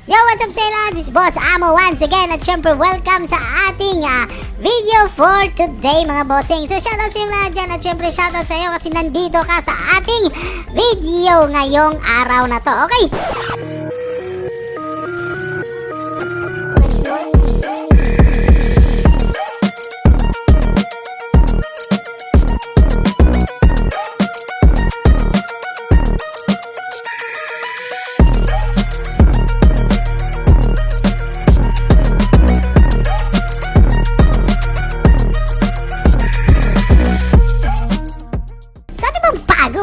Yo, what's up sa ila? This is Boss Amo once again. At syempre, welcome sa ating video for today mga bossing. So, shoutout sa inyo lahat dyan. At syempre, shoutout sa iyo kasi nandito ka sa ating video ngayong araw na to. Okay?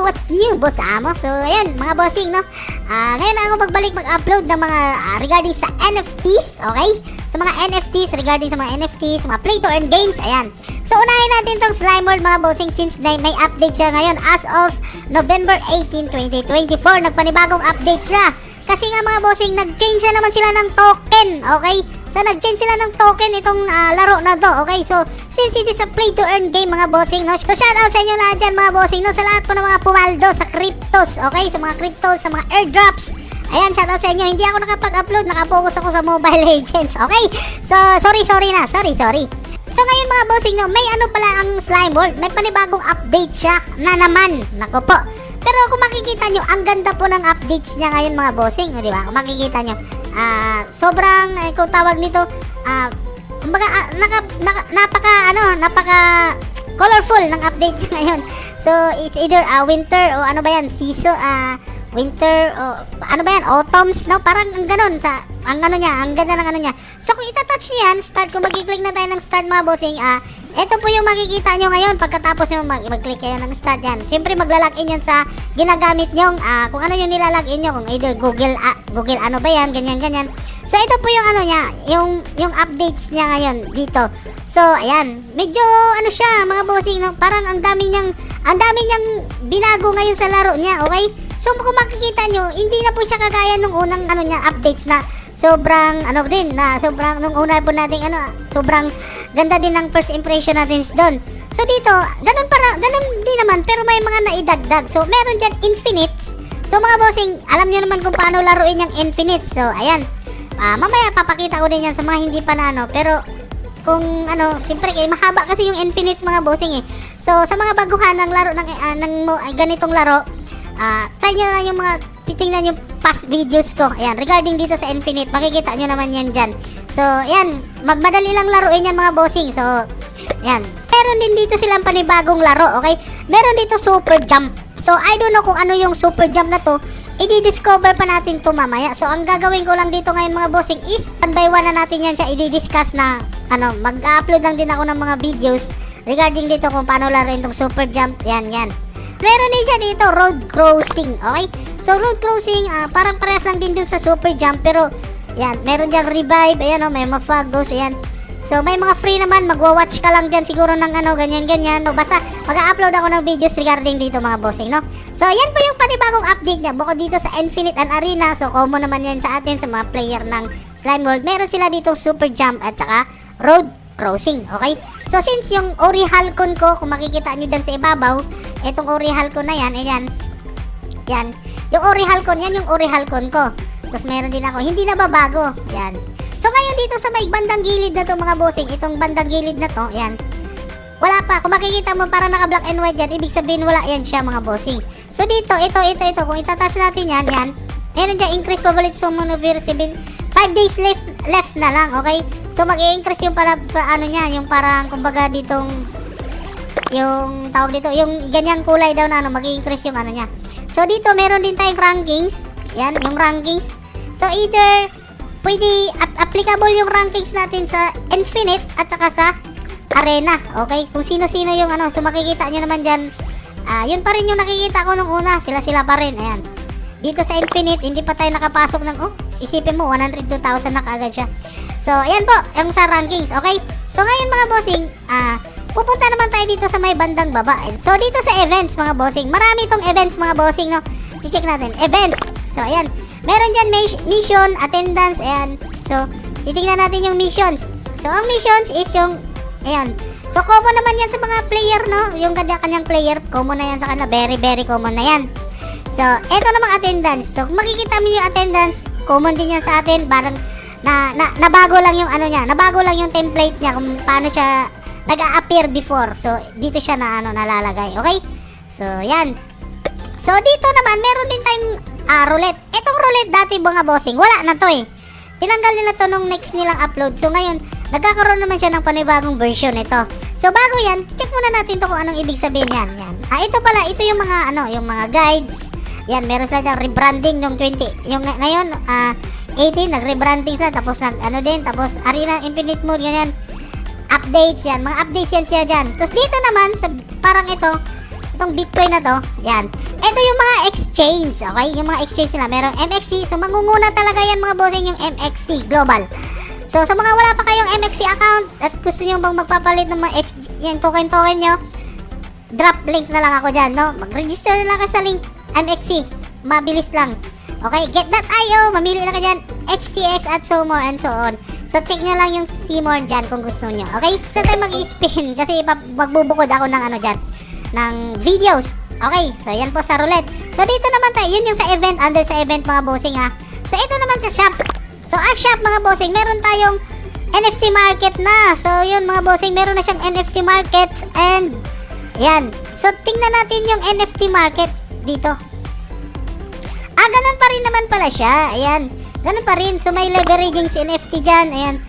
What's new, Boss Amo? So, ayan, mga bossing, no? Ngayon na ako mag-upload ng mga regarding sa NFTs, okay? Sa mga NFTs, regarding sa mga NFTs, sa mga play-to-earn games, ayan. So, unahin natin tong Slime World, mga bossing, since may update siya ngayon as of November 18, 2024. Nagpanibagong update siya. Kasi nga, mga bossing, nag-change na naman sila ng token, okay? So, nag-change sila ng token itong laro na to, okay? So, since it is a play-to-earn game, mga bossing, no? So, shoutout sa inyo lahat dyan, mga bossing, no? Sa lahat po ng mga pumaldo sa cryptos, okay? Sa mga cryptos, sa mga airdrops. Ayan, shoutout sa inyo. Hindi ako nakapag-upload, nakapokus ako sa Mobile Legends, okay? So, sorry. So, ngayon, mga bossing, no? May ano pala ang Slime World. May panibagong update siya na naman. Nako po. Pero kung makikita nyo, ang ganda po ng updates niya ngayon, mga bossing, di ba? Kung makikita nyo, sobrang, kung tawag nito, kumbaga, napaka colorful ng update niya ngayon. So, it's either winter o ano ba yan, season, winter o ano ba yan, autumns, no? Parang ang ganun sa, ang ano niya, ang ganda ng ano niya. So, kung itatouch niyo yan, start, kung mag-click na tayo ng start, mga bossing, ito po yung makikita nyo ngayon pagkatapos nyo mag-click kayo ng start yan. Siyempre maglalagin yan sa ginagamit nyo, kung ano yung nilalagin nyo, kung either Google ano ba yan, ganyan. So ito po yung ano niya, yung updates niya ngayon dito. So ayan, medyo ano siya mga bossing, no? Parang ang dami niyang binago ngayon sa laro niya, okay? So kung makikita nyo, hindi na po siya kagaya nung unang ano niya, updates na sobrang ano din, na sobrang nung una po nating ano, sobrang ganda din ng first impression natin doon. So dito, ganun din naman, pero may mga naidagdag. So meron diyan infinites. So mga bossing, alam niyo naman kung paano laruin yung infinites. So ayan. Mamaya papakita ko din yan sa mga hindi pa na ano, pero kung ano, siyempre mahaba kasi yung infinites, mga bossing eh. So sa mga baguhan ng laro ng ganitong laro, try nyo lang yung mga titingnan yung past videos ko. Ayan, regarding dito sa Infinite, makikita nyo naman yan dyan. So, ayan, madali lang laruin yan, mga bossing. So, ayan. Meron din dito silang panibagong laro, okay? Meron dito Super Jump. So, I don't know kung ano yung Super Jump na to. I-discover pa natin to mamaya. So, ang gagawin ko lang dito ngayon, mga bossing, is one by one na natin yan siya i-discuss na, ano, mag-upload lang din ako ng mga videos regarding dito kung paano laruin tong Super Jump. Yan. Meron din siya dito, road crossing, okay? So, road crossing, parang parehas lang din dun sa super jump, pero, yan, meron dyan revive, ayan o, may mga fagos, ayan. So, may mga free naman, magwa-watch ka lang dyan siguro ng ano, ganyan, no? Basta, mag-upload ako ng videos regarding dito, mga bossing, no? So, yan po yung panibagong update niya, bukod dito sa Infinite and Arena, so, common naman yan sa atin, sa mga player ng Slime World. Meron sila dito super jump at saka road crossing, okay? So, since yung Ori Halcon ko, kung makikita nyo dyan sa ibabaw, itong Ori Halcon na yan, ayan, yan, yung Ori Halcon, yan yung Ori Halcon ko. So, meron din ako, hindi na babago, yan. So, ngayon dito sa may bandang gilid na to, mga bossing, itong bandang gilid na to, yan, wala pa, kung makikita mo parang naka black and white yan, ibig sabihin wala yan siya, mga bossing. So, dito, ito, kung itatas natin yan, meron dyan, increase probability summon of 5 days left na lang, okay? So, mag-i-increase yung ano niya, yung parang, kumbaga, ditong, yung, tawag dito, yung ganyang kulay daw na, ano, mag-i-increase yung ano niya. So, dito, meron din tayong rankings. Yan, yung rankings. So, either, pwede, applicable yung rankings natin sa Infinite at saka sa Arena, okay? Kung sino-sino yung, ano, so, makikita nyo naman dyan, yun pa rin yung nakikita ko nung una, sila pa rin, ayan. Dito sa Infinite, hindi pa tayo nakapasok ng, isipin mo, 102,000 na kaagad siya. So, ayan po, yung sa rankings, okay? So, ngayon mga bossing, pupunta naman tayo dito sa may bandang baba. So, dito sa events, mga bossing, marami itong events, mga bossing, no? I-check natin, events. So, ayan, meron dyan mission, attendance, ayan. So, titingnan natin yung missions. So, ang missions is yung, ayan. So, common naman yan sa mga player, no? Yung kanya-kanyang player, common na yan sa kanila, very, very common na yan. So, eto namang attendance. So, kung makikita mo yung attendance, common din yan sa atin. Parang, nabago lang yung ano niya. Nabago lang yung template niya kung paano siya nag-a-appear before. So, dito siya nalalagay. Okay? So, yan. So, dito naman, meron din tayong roulette. Etong roulette dati mga bossing, wala na to eh. Tinanggal nila to nung next nilang upload. So, ngayon, nagkakaroon naman siya ng panibagong version nito. So, bago yan, check muna natin to kung anong ibig sabihin yan. Yan. Ito pala, ito yung mga, yung mga guides. Yan, meron sila dyan rebranding nung 20. Yung ngayon, 18, nag-rebranding sila. Tapos, tapos Arena Infinite Mode, ganyan. Updates yan, mga updates yan siya dyan. Tapos, dito naman, parang itong Bitcoin na to, yan. Ito yung mga exchange, okay? Yung mga exchange nila, merong MXC. So, mangunguna talaga yan mga bossing yung MXC Global. So, sa mga wala pa kayong MXC account at gusto nyo bang magpapalit ng mga yung token nyo, drop link na lang ako dyan, no? Mag-register na lang ka sa link MXC. Mabilis lang. Okay, get.io, mamili na ka dyan, HTX at so more and so on. So, check nyo lang yung Seymour dyan kung gusto nyo. Okay? Ito tayo mag-spin kasi magbubukod ako ng dyan, ng videos. Okay, so yan po sa roulette. So, dito naman tayo, yun yung sa event, under sa event mga bossing ha. So, ito naman sa shop. So, ang shop mga bossing, meron tayong NFT market na. So, yun mga bossing, meron na siyang NFT market and yan. So, tingnan natin yung NFT market dito. Ganun pa rin naman pala siya. Ayan. Ganun pa rin. So, may leveraging si NFT dyan. Ayan.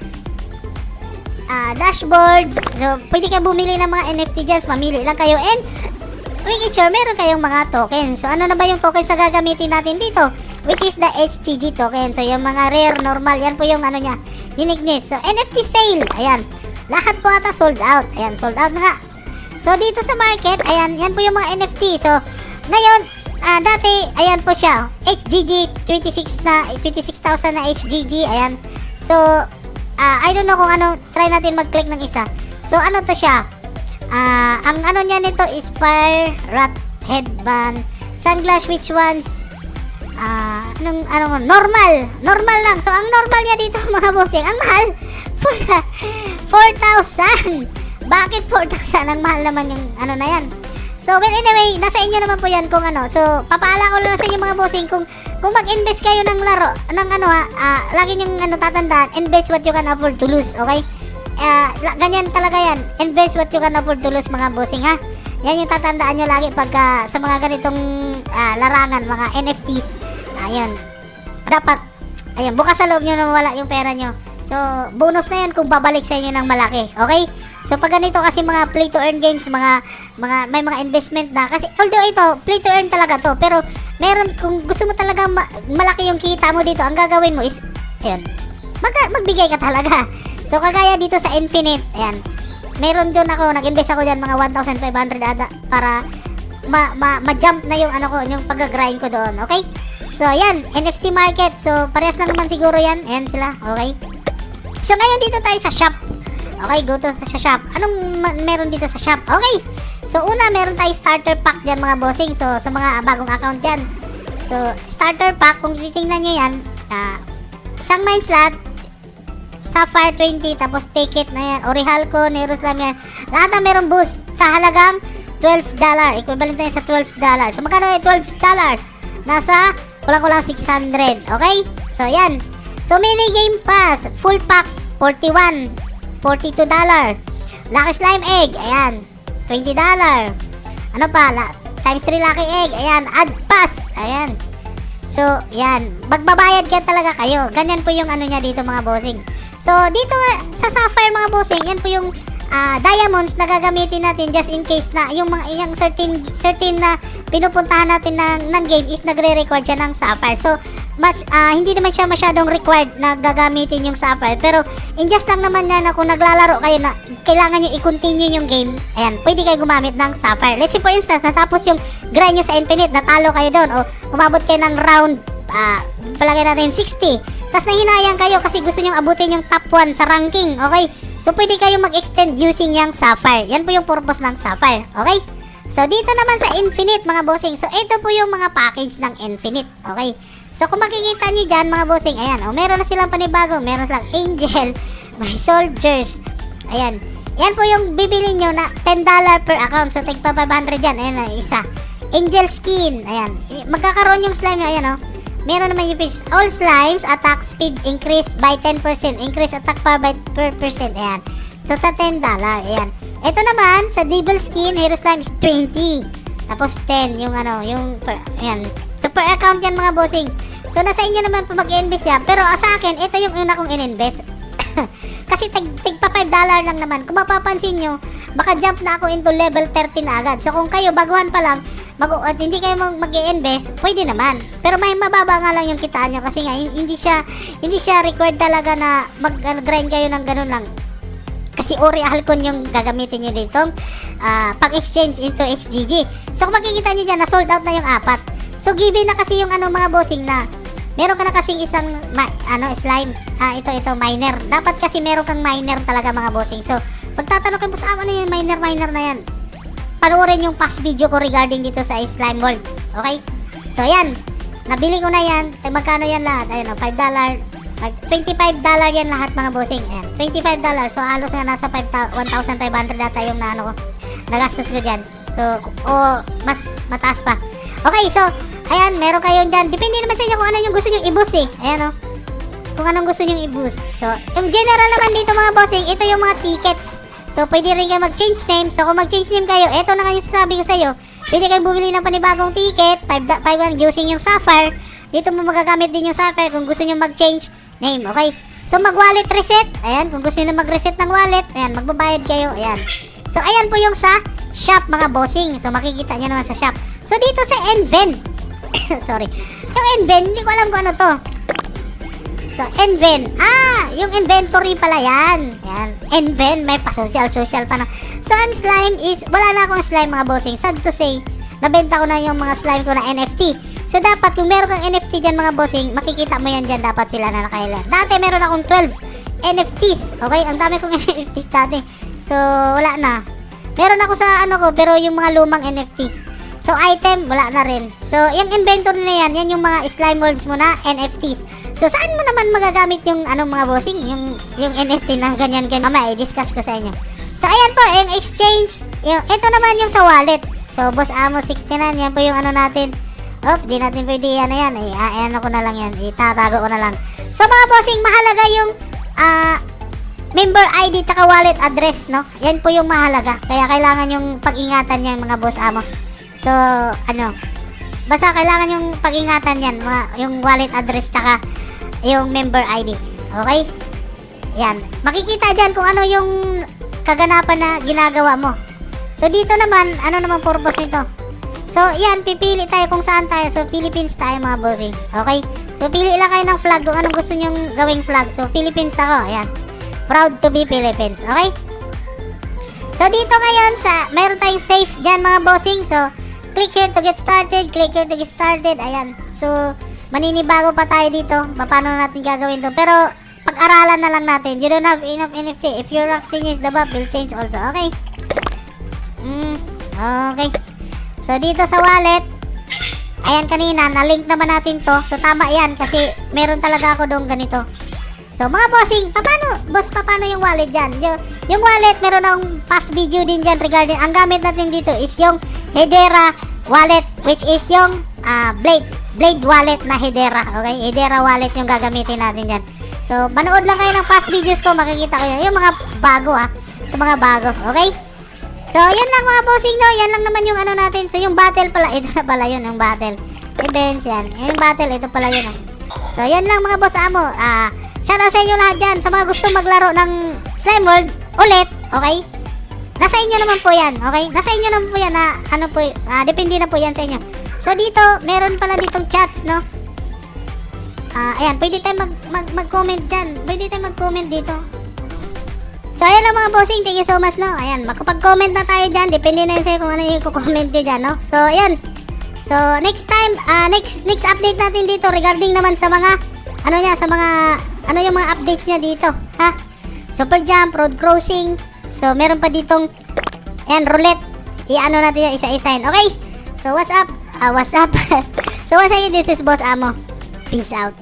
Dashboards. So, pwede ka bumili ng mga NFT dyan. So, mamili lang kayo. And, make sure, meron kayong mga tokens. So, ano na ba yung tokens na gagamitin natin dito? Which is the HTG token. So, yung mga rare, normal. Yan po yung niya. Uniqueness. So, NFT sale. Ayan. Lahat po ata sold out. Ayan. Sold out na nga. So, dito sa market, ayan. Yan po yung mga NFT. So, ngayon, dati, ayan po siya. HGG, 26,000 na HGG. Ayan. So, I don't know kung ano. Try natin mag-click ng isa. So, ano to siya? Ang niya nito is Fire Rat Headband. Sunglass, which ones? Normal. Normal lang. So, ang normal niya dito, mga bossing, ang mahal. 4,000. Bakit 4,000? Ang mahal naman yung na yan. So, well, anyway, nasa inyo naman po yan kung So, papaala ko lang sa inyo mga bossing kung mag-invest kayo ng laro, lagi nyong tatandaan, invest what you can afford to lose, okay? Ganyan talaga yan. Invest what you can afford to lose, mga bossing, ha? Yan yung tatandaan nyo lagi pagka sa mga ganitong larangan, mga NFTs. Ayun. Dapat, bukas sa loob nyo na wala yung pera nyo. So, bonus na yan kung babalik sa inyo ng malaki, okay? So, pag ganito kasi mga play to earn games, may mga investment na. Kasi, although ito, play to earn talaga to. Pero, meron, kung gusto mo talaga malaki yung kita mo dito, ang gagawin mo is, magbigay ka talaga. So, kagaya dito sa Infinite, ayan, meron doon ako, nag-invest ako dyan, mga 1,500 para ma-jump na yung yung pag-grind ko doon, okay? So, yan, NFT market. So, parehas na naman siguro yan. Ayan sila, okay? So, ngayon dito tayo sa shop. Okay, go to sa shop. Anong meron dito sa shop? Okay. So, una, meron tayong starter pack dyan, mga bossing. So, sa mga bagong account dyan. So, starter pack, kung titingnan nyo yan, isang mine slot, Sapphire 20, tapos ticket na yan, Orihalco, Neroslam yan. Lahat na meron boost sa halagang $12. Equivalent na yan sa $12. So, magkano yung $12? Nasa, kulang-kulang 600. Okay? So, yan. So, mini game pass, full pack, $42. Lucky Slime Egg, ayan, $20. Ano pa? Times 3 Lucky Egg, ayan, add pass, ayan. So, yan, magbabayad ka talaga kayo. Ganyan po yung niya dito, mga bossing. So, dito sa Sapphire, mga bossing, yan po yung diamonds na gagamitin natin just in case na yung certain na pinupuntahan natin ng game is nagre-record siya ng Sapphire. So, hindi naman siya masyadong required na gagamitin yung Sapphire. Pero, just lang naman na kung naglalaro kayo na kailangan nyo i-continue yung game, ayan, pwede kayo gumamit ng Sapphire. Let's say for instance, natapos yung grind nyo sa Infinite, natalo kayo doon, o umabot kayo ng round, palagay natin 60. Tapos nahinayang kayo kasi gusto nyo abutin yung top 1 sa ranking, okay? So, pwede kayo mag-extend using yung Sapphire. Yan po yung purpose ng Sapphire, okay? So, dito naman sa Infinite, mga bossing. So, ito po yung mga package ng Infinite, okay? So, kung makikita nyo dyan, mga bossing, ayan, meron na silang panibago. Meron silang Angel, may Soldiers, ayan. Yan po yung bibili nyo na $10 per account. So, tigpa 500 yan. Ayan na, isa. Angel skin. Ayan. Magkakaroon yung slime nyo. Ayan, oh. Meron naman yung page. All slimes attack speed increase by 10%. Increase attack power by per percent. Ayan. So, ta $10. Ayan. Ito naman, sa devil skin, hero slime is 20. Tapos 10, yung ano, yung ayan. So, per account yan mga bossing. So, nasa inyo naman po mag-invest yan. Pero sa akin, ito yung una kong in-invest. Kasi tigpa $5 lang naman. Kung mapapansin nyo, baka jump na ako into level 30 na agad. So, kung kayo, baguhan pa lang, at hindi kayo mag-i-invest, pwede naman. Pero may mababa nga lang yung kitaan nyo kasi nga hindi siya required talaga na mag-grind kayo ng ganun lang. Kasi Ori Halcon yung gagamitin nyo dito pag-exchange into SGG. So kung makikita nyo dyan na sold out na yung 4. So given na kasi yung mga bossing na meron ka na kasing isang slime. Ito miner. Dapat kasi meron kang miner talaga mga bossing. So pagtatanong kayo sa ano yung miner na yan, panoorin yung past video ko regarding dito sa Slime World. Okay? So, yan. Nabili ko na yan. Magkano yan lahat? Ayun, $5. $25 yan lahat mga bossing. Ayan. $25. So, halos na nasa 1,500 data yung nagastos ko dyan. So, mas mataas pa. Okay, so, ayan, meron kayo dyan. Depende naman sa inyo kung ano yung gusto nyo i-boost eh. Ayan, kung anong gusto nyo i-boost. So, yung general naman dito mga bossing, ito yung mga tickets. So, pwede rin kayo mag-change name. So, kung mag-change name kayo, eto na kayo sasabi ko sa'yo. Pwede kayo bumili ng panibagong ticket, 5 using yung Sapphire. Dito mo magagamit din yung Sapphire kung gusto nyo mag-change name, okay? So, mag-wallet reset. Ayan, kung gusto nyo mag-reset ng wallet, ayan, magbabayad kayo. Ayan. So, ayan po yung sa shop, mga bossing. So, makikita nyo naman sa shop. So, dito sa Enven. Sorry. So, Enven, hindi ko alam kung ano to. So, Enven. Yung inventory pala yan. Ayan. Enven, may pa-social pa na. So, ang slime is, wala na akong slime mga bossing. Sad to say, nabenta ko na yung mga slime ko na NFT. So, dapat kung meron kang NFT dyan mga bossing, makikita mo yan dyan. Dapat sila na nakailan. Dati, meron akong 12 NFTs. Okay? Ang dami kong NFTs dati. So, wala na. Meron ako sa pero yung mga lumang NFT. So, item, wala na rin. So, yung inventory na yan, yan yung mga slime molds mo na NFTs. So, saan mo naman magagamit yung mga bossing? Yung NFT na ganyan. Mamaya, i-discuss ko sa inyo. So, ayan po, yung exchange. Ito naman yung sa wallet. So, Boss Amo 69, yan po yung natin. Di natin pwede yan. Ko na lang yan. Itatago ko na lang. So, mga bossing, mahalaga yung member ID tsaka wallet address, no? Yan po yung mahalaga. Kaya kailangan yung pag-ingatan yan, mga Boss Amo. So, basta kailangan yung pag-ingatan yan, yung wallet address tsaka yung member ID. Okay? Yan. Makikita dyan kung ano yung kaganapan na ginagawa mo. So, dito naman, ano naman purpose nito? So, yan, pipili tayo kung saan tayo. So, Philippines tayo mga bossing. Okay? So, pili lang kayo ng flag kung anong gusto nyong gawing flag. So, Philippines ako. Ayan. Proud to be Philippines. Okay? So, dito ngayon, mayroon tayong safe dyan mga bossing. So, click here to get started. Click here to get started. Ayan. So, maninibago pa tayo dito. Paano natin gagawin to. Pero, pag-aralan na lang natin. You don't have enough NFT. If your rank changes, the buff will change also. Okay? Okay. So, dito sa wallet, ayan kanina, na-link naman natin to. So, tama yan kasi meron talaga ako doon ganito. So, mga bossing, paano yung wallet dyan? Yung wallet, meron akong past video din dyan regarding, ang gamit natin dito is yung Hedera wallet, which is yung Blade wallet na Hedera. Okay? Hedera wallet yung gagamitin natin dyan. So, manood lang kayo ng past videos ko, makikita ko yan. Yung mga bago sa mga bago. Okay? So, yun lang mga bossing, no? Yan lang naman yung natin. So, yung battle pala, ito na pala yun, yung battle. Events yan. Yung battle, ito pala yun. So, yan lang mga boss amo. Shout out sa inyo lahat dyan. Sa mga gusto maglaro ng Slime World ulit, okay? Nasa inyo naman po yan, okay? Nasa inyo naman po yan na, depende na po yan sa inyo. So, dito, meron pala ditong chats, no? Ayan, pwede tayo mag-comment dyan. Pwede tayo mag-comment dito. So, ayan lang mga bossing. Thank you so much, no? Ayan, makapag-comment na tayo dyan. Depende na yun sa'yo kung ano yung i-comment nyo dyan, no? So, ayan. So, next time, next update natin dito regarding naman sa mga, yung mga updates niya dito, ha? Super Jump, Road Crossing. So, meron pa ditong, ayan, roulette. Natin yan, isa-isahin. Okay? So, what's up? So, once again, this is Boss Amo. Peace out.